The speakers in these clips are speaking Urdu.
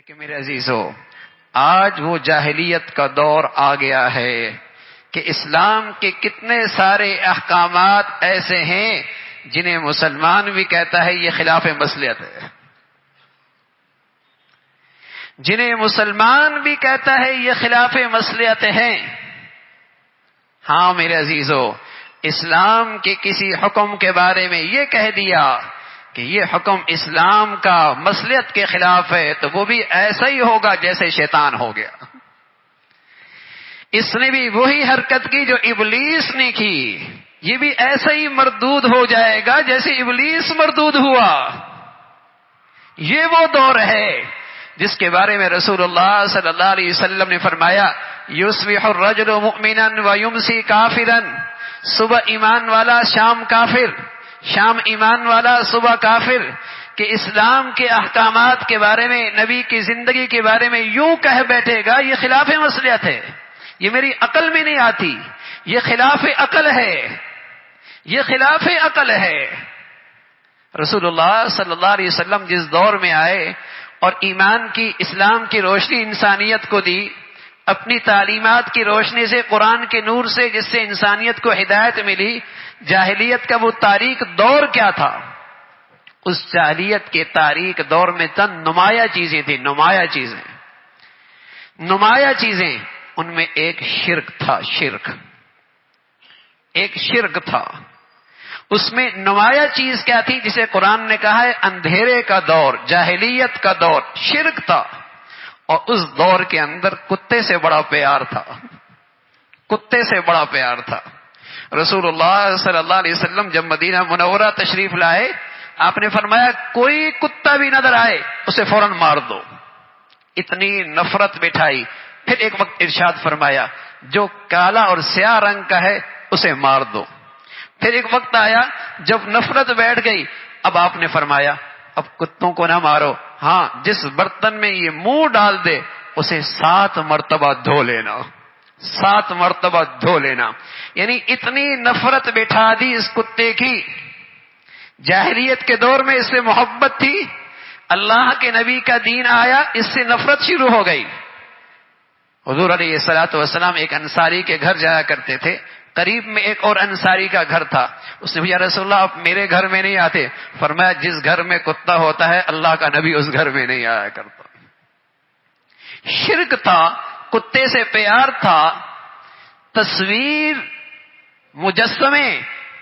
لیکن میرے عزیزو، آج وہ جاہلیت کا دور آ گیا ہے کہ اسلام کے کتنے سارے احکامات ایسے ہیں جنہیں مسلمان بھی کہتا ہے یہ خلاف مصلحت ہے، جنہیں مسلمان بھی کہتا ہے یہ خلاف مصلحت ہیں۔ ہاں میرے عزیزو، اسلام کے کسی حکم کے بارے میں یہ کہہ دیا کہ یہ حکم اسلام کا مصلحت کے خلاف ہے تو وہ بھی ایسا ہی ہوگا جیسے شیطان ہو گیا۔ اس نے بھی وہی حرکت کی جو ابلیس نے کی، یہ بھی ایسا ہی مردود ہو جائے گا جیسے ابلیس مردود ہوا۔ یہ وہ دور ہے جس کے بارے میں رسول اللہ صلی اللہ علیہ وسلم نے فرمایا، یصبح الرجل مؤمنا ویمسی کافرا، صبح ایمان والا شام کافر، شام ایمان والا صبح کافر، کہ اسلام کے احکامات کے بارے میں، نبی کی زندگی کے بارے میں یوں کہہ بیٹھے گا یہ خلاف مصلحت ہے، یہ میری عقل میں نہیں آتی، یہ خلاف عقل ہے، یہ خلاف عقل ہے۔ رسول اللہ صلی اللہ علیہ وسلم جس دور میں آئے اور ایمان کی، اسلام کی روشنی انسانیت کو دی، اپنی تعلیمات کی روشنی سے، قرآن کے نور سے جس سے انسانیت کو ہدایت ملی، جاہلیت کا وہ تاریک دور کیا تھا؟ اس جاہلیت کے تاریک دور میں چند نمایاں چیزیں تھیں، نمایاں چیزیں، ان میں ایک شرک تھا، ایک شرک تھا۔ اس میں نمایاں چیز کیا تھی جسے قرآن نے کہا ہے اندھیرے کا دور، جاہلیت کا دور، شرک تھا۔ اور اس دور کے اندر کتے سے بڑا پیار تھا، کتے سے بڑا پیار تھا۔ رسول اللہ صلی اللہ علیہ وسلم جب مدینہ منورہ تشریف لائے، آپ نے فرمایا کوئی کتا بھی نظر آئے اسے فوراً مار دو، اتنی نفرت بٹھائی۔ پھر ایک وقت ارشاد فرمایا جو کالا اور سیاہ رنگ کا ہے اسے مار دو۔ پھر ایک وقت آیا جب نفرت بیٹھ گئی، اب آپ نے فرمایا اب کتوں کو نہ مارو، ہاں جس برتن میں یہ منہ ڈال دے اسے 7 مرتبہ دھو لینا، 7 مرتبہ دھو لینا۔ یعنی اتنی نفرت بٹھا دی اس کتے کی۔ جاہلیت کے دور میں اس سے محبت تھی، اللہ کے نبی کا دین آیا، اس سے نفرت شروع ہو گئی۔ حضور علیہ الصلوۃ والسلام ایک انصاری کے گھر جایا کرتے تھے، قریب میں ایک اور انصاری کا گھر تھا۔ اس نے یا رسول اللہ آپ میرے گھر میں نہیں آتے؟ فرمایا جس گھر میں کتا ہوتا ہے اللہ کا نبی اس گھر میں نہیں آیا کرتا۔ شرک تھا، کتے سے پیار تھا، تصویر، مجسمے،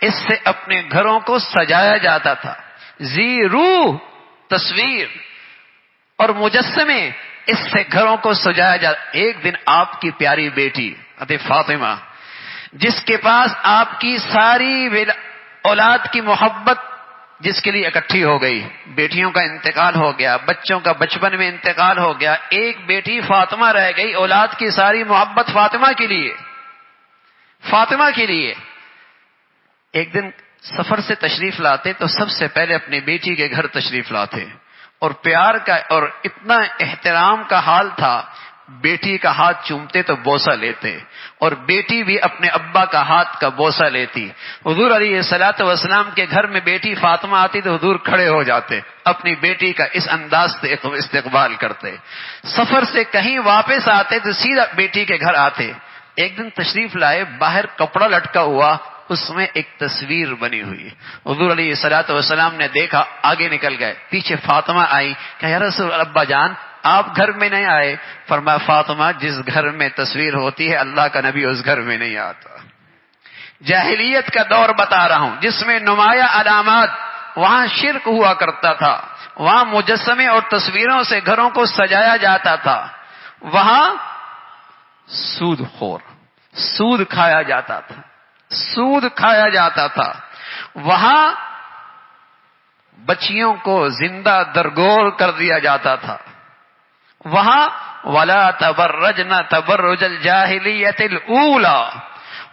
اس سے اپنے گھروں کو سجایا جاتا تھا۔ ذی روح، تصویر اور مجسمے، اس سے گھروں کو سجایا جاتا۔ ایک دن آپ کی پیاری بیٹی حضرت فاطمہ، جس کے پاس آپ کی ساری اولاد کی محبت جس کے لیے اکٹھی ہو گئی، بیٹیوں کا انتقال ہو گیا، بچوں کا بچپن میں انتقال ہو گیا، ایک بیٹی فاطمہ رہ گئی، اولاد کی ساری محبت فاطمہ کے لیے، فاطمہ کے لیے۔ ایک دن سفر سے تشریف لاتے تو سب سے پہلے اپنی بیٹی کے گھر تشریف لاتے، اور پیار کا اور اتنا احترام کا حال تھا، بیٹی کا ہاتھ چومتے تو بوسہ لیتے، اور بیٹی بھی اپنے ابا کا ہاتھ کا بوسہ لیتی۔ حضور علیہ الصلوۃ والسلام کے گھر میں بیٹی فاطمہ آتی تو حضور کھڑے ہو جاتے، اپنی بیٹی کا اس انداز سے استقبال کرتے۔ سفر سے کہیں واپس آتے تو سیدھا بیٹی کے گھر آتے۔ ایک دن تشریف لائے، باہر کپڑا لٹکا ہوا، اس میں ایک تصویر بنی ہوئی۔ حضور علیہ الصلوۃ والسلام نے دیکھا، آگے نکل گئے، پیچھے فاطمہ آئی، کہ یا رسول ابا جان آپ گھر میں نہیں آئے؟ فرمایا فاطمہ جس گھر میں تصویر ہوتی ہے اللہ کا نبی اس گھر میں نہیں آتا۔ جاہلیت کا دور بتا رہا ہوں جس میں نمایاں علامات، وہاں شرک ہوا کرتا تھا، وہاں مجسمے اور تصویروں سے گھروں کو سجایا جاتا تھا، وہاں سود خور، سود کھایا جاتا تھا، سود کھایا جاتا تھا، وہاں بچیوں کو زندہ درگور کر دیا جاتا تھا، وہاں وَلَا تَبَرَّجْنَ تَبَرُّجَ الْجَاهِلِيَّةِ الْأُولَى،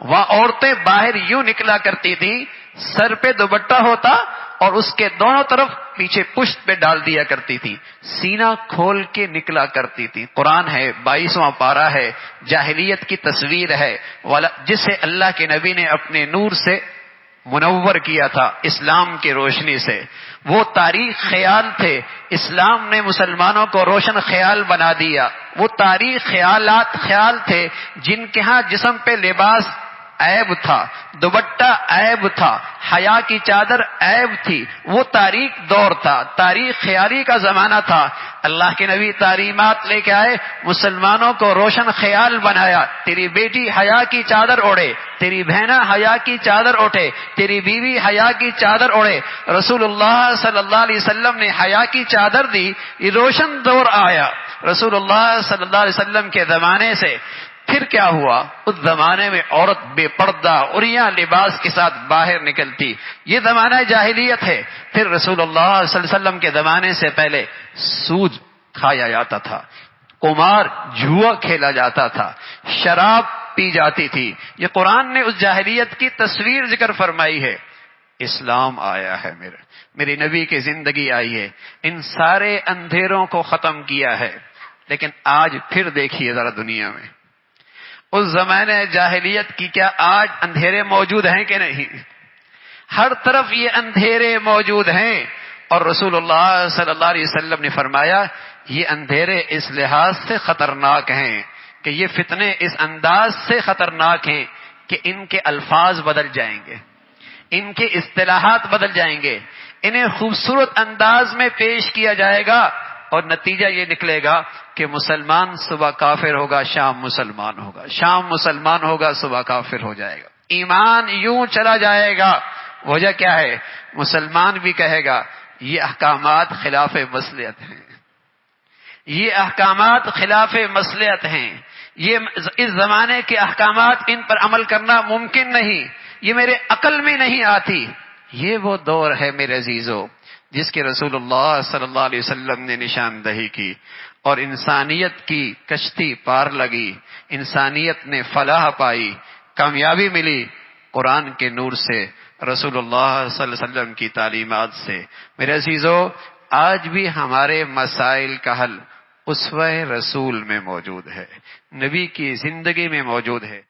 وہاں عورتیں باہر یوں نکلا کرتی تھیں، سر پہ دوپٹہ ہوتا اور اس کے دونوں طرف پیچھے پشت پہ ڈال دیا کرتی تھی، سینہ کھول کے نکلا کرتی تھی۔ قرآن ہے، 22واں پارہ ہے، جاہلیت کی تصویر ہے، جسے اللہ کے نبی نے اپنے نور سے منور کیا تھا اسلام کی روشنی سے. وہ تاریخ خیال تھے، اسلام نے مسلمانوں کو روشن خیال بنا دیا. وہ تاریخ خیالات خیال تھے جن کے ہاں جسم پہ لباس عیب تھا، دوپٹہ عیب تھا، حیا کی چادر عیب تھی. وہ تاریخ دور تھا، تاریخ خیالی کا زمانہ تھا. اللہ کے نبی تعلیمات لے کے آئے، مسلمانوں کو روشن خیال بنایا. تیری بیٹی حیا کی چادر اوڑھے، تیری بہنا حیا کی چادر اٹھے، تیری بیوی حیا کی چادر اوڑھے. رسول اللہ صلی اللہ علیہ وسلم نے حیا کی چادر دی. یہ روشن دور آیا رسول اللہ صلی اللہ علیہ وسلم کے زمانے سے. پھر کیا ہوا؟ اس زمانے میں عورت بے پردہ عریاں لباس کے ساتھ باہر نکلتی. یہ زمانہ جاہلیت ہے. پھر رسول اللہ صلی اللہ علیہ وسلم کے زمانے سے پہلے سود کھایا جاتا تھا، قمار جوا کھیلا جاتا تھا، شراب پی جاتی تھی. یہ قرآن نے اس جاہلیت کی تصویر ذکر فرمائی ہے. اسلام آیا ہے، میری نبی کی زندگی آئی ہے، ان سارے اندھیروں کو ختم کیا ہے. لیکن آج پھر دیکھیے ذرا دنیا میں اس زمانے جاہلیت کی کیا آج اندھیرے موجود ہیں کہ نہیں؟ ہر طرف یہ اندھیرے موجود ہیں. اور رسول اللہ صلی اللہ علیہ وسلم نے فرمایا یہ اندھیرے اس لحاظ سے خطرناک ہیں کہ یہ فتنے اس انداز سے خطرناک ہیں کہ ان کے الفاظ بدل جائیں گے، ان کے اصطلاحات بدل جائیں گے، انہیں خوبصورت انداز میں پیش کیا جائے گا اور نتیجہ یہ نکلے گا کہ مسلمان صبح کافر ہوگا، شام مسلمان ہوگا، شام مسلمان ہوگا، صبح کافر ہو جائے گا. ایمان یوں چلا جائے گا. وجہ کیا ہے؟ مسلمان بھی کہے گا یہ احکامات خلاف مصلحت ہیں، یہ احکامات خلاف مصلحت ہیں، یہ اس زمانے کے احکامات ان پر عمل کرنا ممکن نہیں، یہ میرے عقل میں نہیں آتی. یہ وہ دور ہے میرے عزیزو جس کے رسول اللہ صلی اللہ علیہ وسلم نے نشاندہی کی اور انسانیت کی کشتی پار لگی، انسانیت نے فلاح پائی، کامیابی ملی قرآن کے نور سے، رسول اللہ صلی اللہ علیہ وسلم کی تعلیمات سے. میرے عزیزو آج بھی ہمارے مسائل کا حل اسوہ رسول میں موجود ہے، نبی کی زندگی میں موجود ہے.